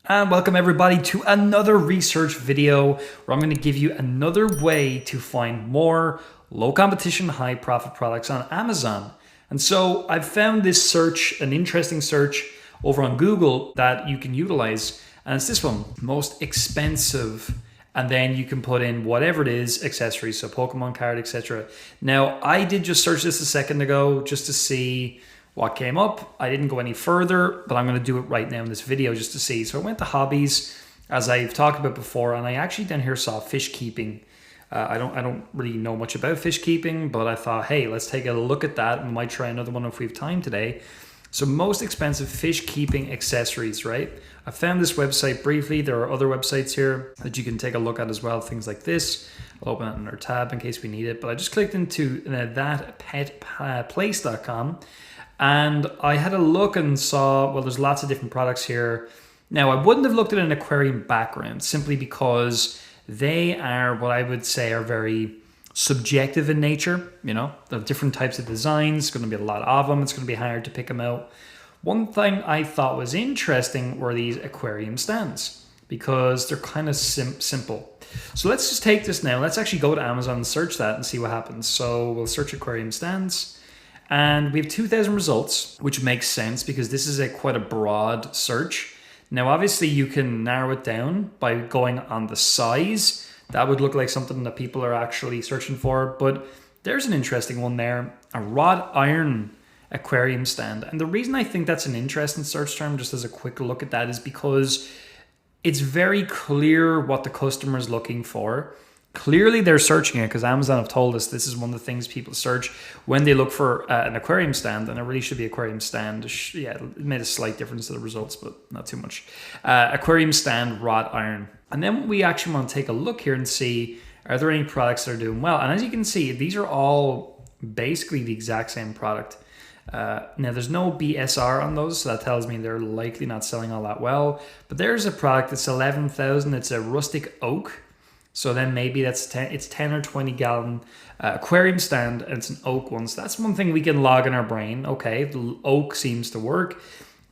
And welcome everybody to another research video where I'm going to give you another way to find more low competition, high profit products on Amazon. And so I've found this search, an interesting search over on Google that you can utilize. And it's this one, most expensive. And then you can put in whatever it is, accessories, so Pokemon card, etc. Now, I did just search this a second ago just to see what came up. I didn't go any further, but I'm going to do it right now in this video just to see. So I went to hobbies, as I've talked about before, and I actually down here saw fish keeping. I don't really know much about fish keeping, but I thought, hey, let's take a look at that. We might try another one if we have time today. So most expensive fish keeping accessories, right? I found this website briefly. There are other websites here that you can take a look at as well, things like this. I'll open it in our tab in case we need it, but I just clicked into thatpetplace.com. And I had a look and saw, well, there's lots of different products here. Now, I wouldn't have looked at an aquarium background simply because they are what I would say are very subjective in nature. You know, there are different types of designs. It's going to be a lot of them. It's going to be hard to pick them out. One thing I thought was interesting were these aquarium stands because they're kind of simple. So let's just take this now. Let's actually go to Amazon and search that and see what happens. So we'll search aquarium stands. And we have 2,000 results, which makes sense because this is quite a broad search. Now, obviously, you can narrow it down by going on the size. That would look like something that people are actually searching for. But there's an interesting one there, a wrought iron aquarium stand. And the reason I think that's an interesting search term, just as a quick look at that, is because it's very clear what the customer is looking for. Clearly, they're searching it because Amazon have told us this is one of the things people search when they look for an aquarium stand, and it really should be aquarium stand. Yeah, it made a slight difference to the results, but not too much. Aquarium stand, wrought iron. And then we actually want to take a look here and see, are there any products that are doing well? And as you can see, these are all basically the exact same product. Now, there's no BSR on those, so that tells me they're likely not selling all that well. But there's a product that's 11,000. It's a rustic oak. So then maybe it's 10 or 20 gallon aquarium stand, and it's an oak one. So that's one thing we can log in our brain. Okay, the oak seems to work.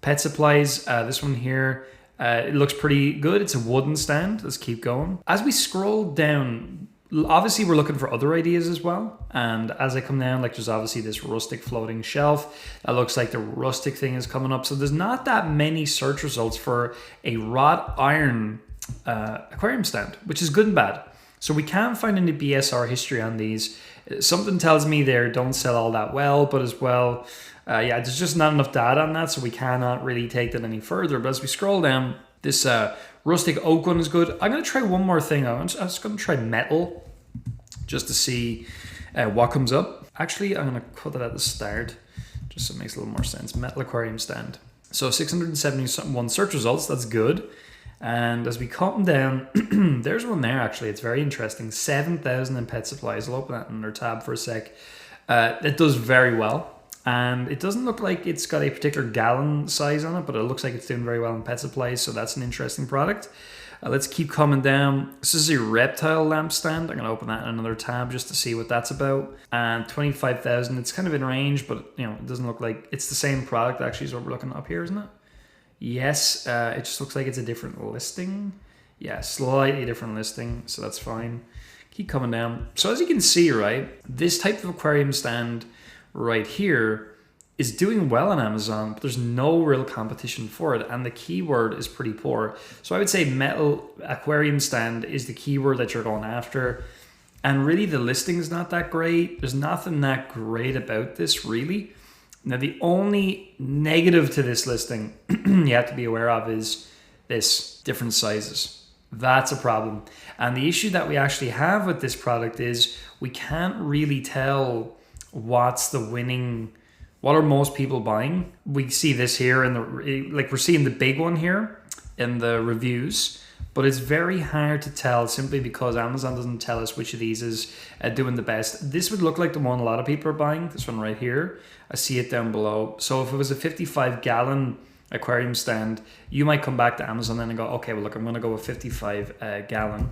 Pet supplies, this one here, it looks pretty good. It's a wooden stand. Let's keep going. As we scroll down, obviously we're looking for other ideas as well. And as I come down, like there's obviously this rustic floating shelf. That looks like the rustic thing is coming up. So there's not that many search results for a wrought iron aquarium stand, which is good and bad. So we can't find any BSR history on these. Something tells me they don't sell all that well, but as well, yeah, there's just not enough data on that, so we cannot really take that any further. But as we scroll down, this rustic oak one is good. I'm going to try one more thing. I'm just going to try metal just to see what comes up. Actually, I'm going to put that at the start just so it makes a little more sense. Metal aquarium stand. So 671 search results. That's good. And as we come down, there's one there actually. It's very interesting. 7,000 in pet supplies. I'll open that in our tab for a sec. It does very well. And it doesn't look like it's got a particular gallon size on it, but it looks like it's doing very well in pet supplies. So that's an interesting product. Let's keep coming down. This is a reptile lamp stand. I'm going to open that in another tab just to see what that's about. And 25,000. It's kind of in range, but you know, it doesn't look like it's the same product actually is what we're looking up here, isn't it? Yes, it just looks like it's a different listing. Yeah, slightly different listing, so that's fine. Keep coming down. So as you can see, right, this type of aquarium stand right here is doing well on Amazon, but there's no real competition for it, and the keyword is pretty poor. So I would say metal aquarium stand is the keyword that you're going after, and really the listing is not that great. There's nothing that great about this, really. Now, the only negative to this listing you have to be aware of is this, different sizes. That's a problem. And the issue that we actually have with this product is we can't really tell what are most people buying. We see this here like we're seeing the big one here in the reviews, but it's very hard to tell simply because Amazon doesn't tell us which of these is doing the best. This would look like the one a lot of people are buying, this one right here. I see it down below. So if it was a 55 gallon aquarium stand, you might come back to Amazon and go, okay, well look, I'm gonna go with 55 gallon.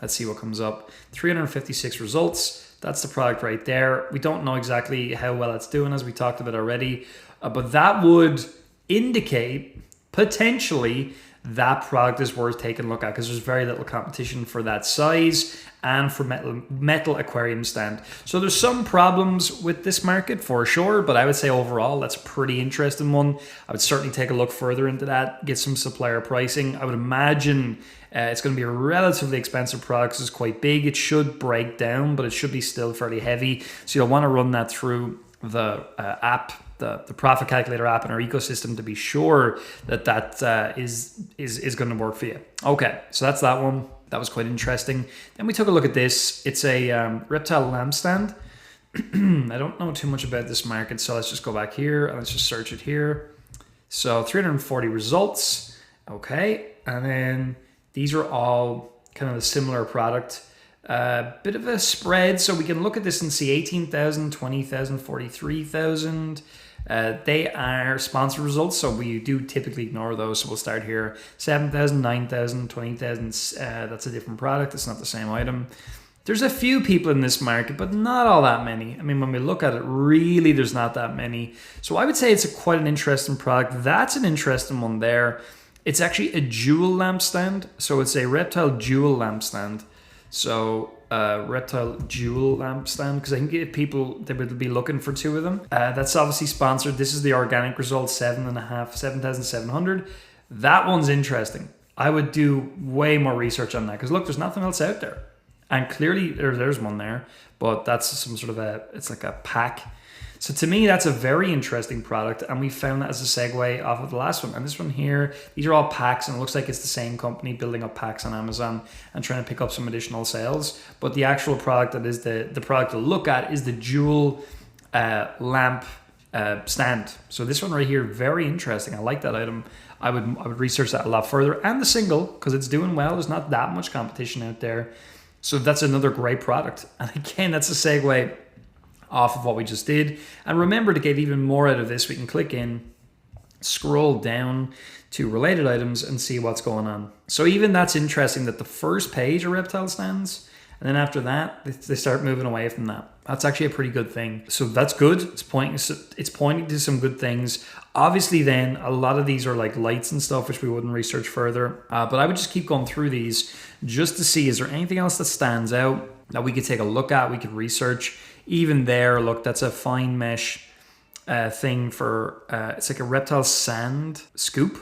Let's see what comes up. 356 results. That's the product right there. We don't know exactly how well it's doing, as we talked about already, but that would indicate potentially that product is worth taking a look at because there's very little competition for that size and for metal aquarium stand. So there's some problems with this market for sure, but I would say overall that's a pretty interesting one. I would certainly take a look further into that, get some supplier pricing. I would imagine it's going to be a relatively expensive product because it's quite big. It should break down, but it should be still fairly heavy. So you'll want to run that through the app, the profit calculator app in our ecosystem to be sure that is going to work for you. Okay, so that's that one. That was quite interesting. Then we took a look at this. It's a reptile lamp stand. I don't know too much about this market, so let's just go back here and let's just search it here. So 340 results. Okay, and then these are all kind of a similar product. Bit of a spread, so we can look at this and see 18,000, 20,000, 43,000. They are sponsored results, so we do typically ignore those. So we'll start here. 7,000, 9,000, 20,000. That's a different product. It's not the same item. There's a few people in this market, but not all that many. I mean, when we look at it, really, there's not that many. So I would say it's quite an interesting product. That's an interesting one there. It's actually a jewel lamp stand. So it's a reptile jewel lamp stand. So reptile jewel lamp stand, because I think if people, they would be looking for two of them. That's obviously sponsored. This is the organic result, 7,700. That one's interesting. I would do way more research on that because look, there's nothing else out there. And clearly there's one there, but that's some sort of it's like a pack. So to me, that's a very interesting product. And we found that as a segue off of the last one. And this one here, these are all packs and it looks like it's the same company building up packs on Amazon and trying to pick up some additional sales. But the actual product that is the product to look at is the jewel lamp stand. So this one right here, very interesting. I like that item. I would research that a lot further. And the single, because it's doing well. There's not that much competition out there. So that's another great product. And again, that's a segue off of what we just did. And remember, to get even more out of this, we can click in, scroll down to related items and see what's going on. So even that's interesting that the first page are reptile stands, and then after that, they start moving away from that. That's actually a pretty good thing. So that's good. It's pointing to some good things. Obviously then, a lot of these are like lights and stuff, which we wouldn't research further. But I would just keep going through these just to see, is there anything else that stands out that we could take a look at, we could research. Even there, look, that's a fine mesh thing for, it's like a reptile sand scoop.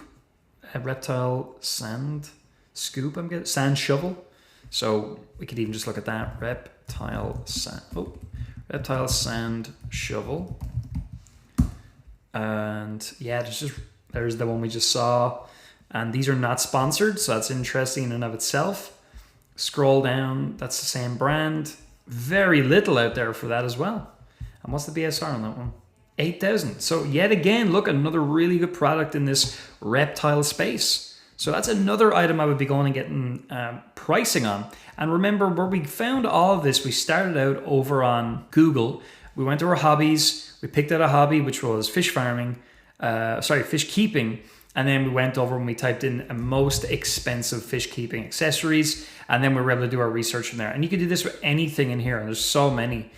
A reptile sand scoop, I'm getting, sand shovel. So we could even just look at that, reptile sand shovel. And yeah, there's the one we just saw. And these are not sponsored, so that's interesting in and of itself. Scroll down, that's the same brand. Very little out there for that as well. And what's the BSR on that one? 8,000. So yet again, look, another really good product in this reptile space. So that's another item I would be going and getting pricing on. And remember, where we found all of this, we started out over on Google. We went to our hobbies. We picked out a hobby, which was fish farming, fish keeping. And then we went over and we typed in most expensive fish keeping accessories. And then we were able to do our research from there. And you can do this with anything in here. And there's so many.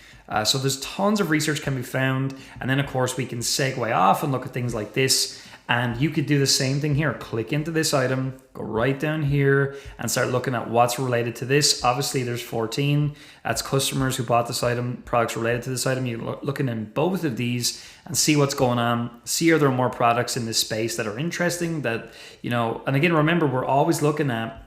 So there's tons of research can be found. And then, of course, we can segue off and look at things like this. And you could do the same thing here. Click into this item, go right down here and start looking at what's related to this. Obviously, there's 14. That's customers who bought this item, products related to this item. You're looking in both of these and see what's going on. See, are there more products in this space that are interesting that, you know, and again, remember, we're always looking at,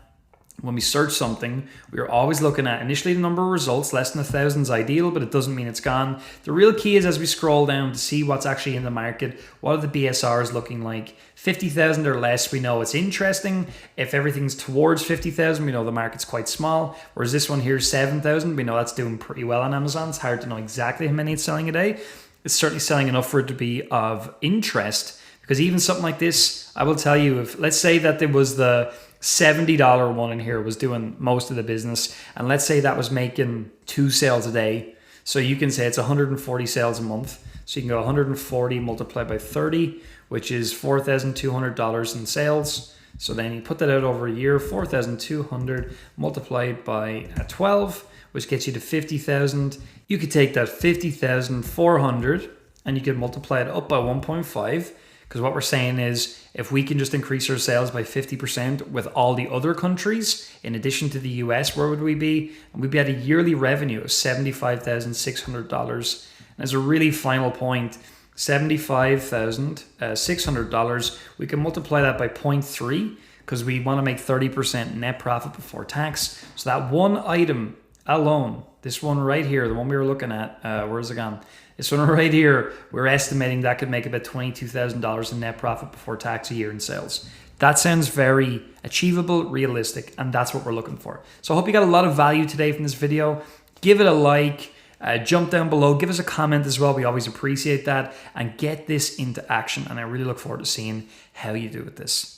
when we search something, we are always looking at initially the number of results. Less than 1,000 is ideal, but it doesn't mean it's gone. The real key is as we scroll down to see what's actually in the market, what are the BSRs looking like? 50,000 or less, we know it's interesting. If everything's towards 50,000, we know the market's quite small. Whereas this one here is 7,000, we know that's doing pretty well on Amazon. It's hard to know exactly how many it's selling a day. It's certainly selling enough for it to be of interest, because even something like this, I will tell you, if let's say that there was the $70 one in here was doing most of the business, and let's say that was making 2 sales a day, so you can say it's 140 sales a month. So you can go 140 multiplied by 30, which is $4,200 in sales. So then you put that out over a year, 4,200 multiplied by 12, which gets you to 50,000. You could take that 50,400 and you could multiply it up by 1.5, Because what we're saying is if we can just increase our sales by 50% with all the other countries, in addition to the US, where would we be? And we'd be at a yearly revenue of $75,600. And as a really final point, $75,600, we can multiply that by 0.3 because we want to make 30% net profit before tax. So that one item alone, this one right here, the one we were looking at, where's it gone? This one right here, we're estimating that could make about $22,000 in net profit before tax a year in sales. That sounds very achievable, realistic, and that's what we're looking for. So I hope you got a lot of value today from this video. Give it a like, jump down below, give us a comment as well. We always appreciate that, and get this into action. And I really look forward to seeing how you do with this.